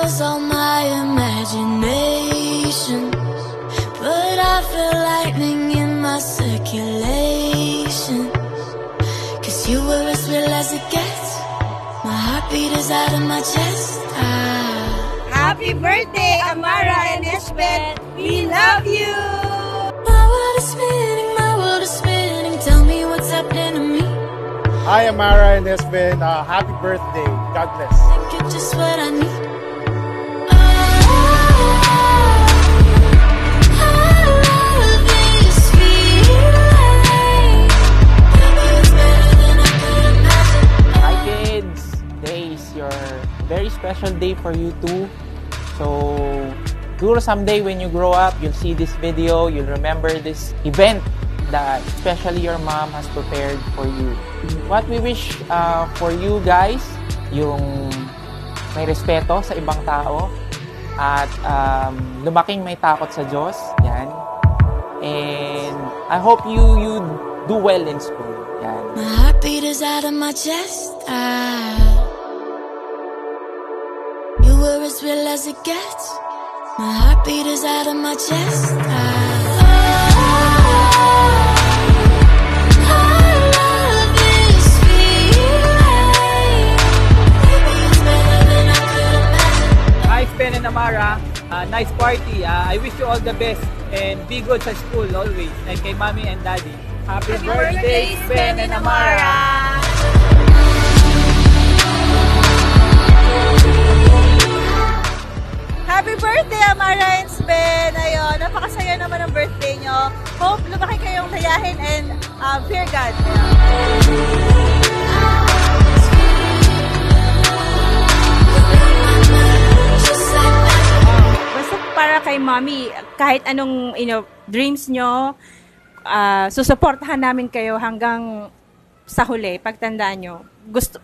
was all my imagination, but I feel lightning in my circulation. Cause you were as real as it gets. My heartbeat is out of my chest. Happy birthday, Amara and Esben. We love you. My world is spinning, my world is spinning. Tell me what's happening to me. Hi, Amara and Esben. Happy birthday. God bless. You're just what I need. Very special day for you too. So, siguro someday when you grow up, you'll see this video, you'll remember this event that especially your mom has prepared for you. What we wish for you guys, yung may respeto sa ibang tao at lumaking may takot sa Diyos. Yan. And I hope you do well in school. Yan. My heartbeat is out of my chest. You were as real as it gets. My heartbeat is out of my chest. Hi, Ben and Amara. Nice party. I wish you all the best and be good sa school always. And kay Mommy and Daddy. Happy birthday, Ben and Amara! Happy birthday, Amara and Sven! Ayun, napakasaya naman ang birthday nyo. Hope lumaki kayong layahin and fear God. Basta para kay Mommy, kahit anong dreams nyo, susuportahan namin kayo hanggang sa huli, pagtandaan nyo.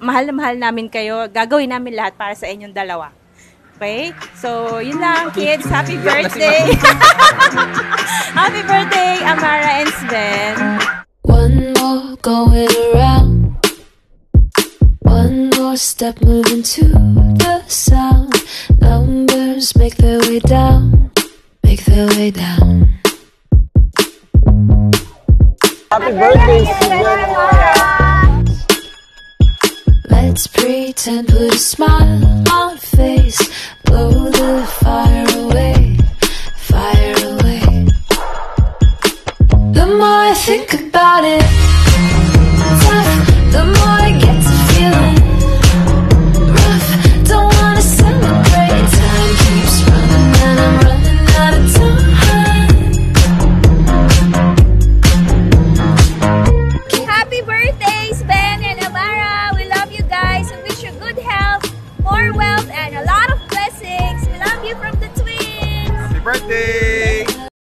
Mahal na mahal namin kayo, gagawin namin lahat para sa inyong dalawa. Okay? So, yun lang, kids. Happy birthday! Happy birthday, Amara and Sven! One more going around. One more step moving to the sound. Numbers make their way down. Make their way down. Happy birthday, Sven! Let's pretend, put a smile on face. Blow the fire away, fire away. The more I think about it, the more I get to feeling rough. Don't wanna celebrate, time keeps running and I'm running out of time. Happy birthday, Sven and Amara! We love you guys and wish you good health, more wealth, and a lot of blessings. We love you from the twins! Happy birthday!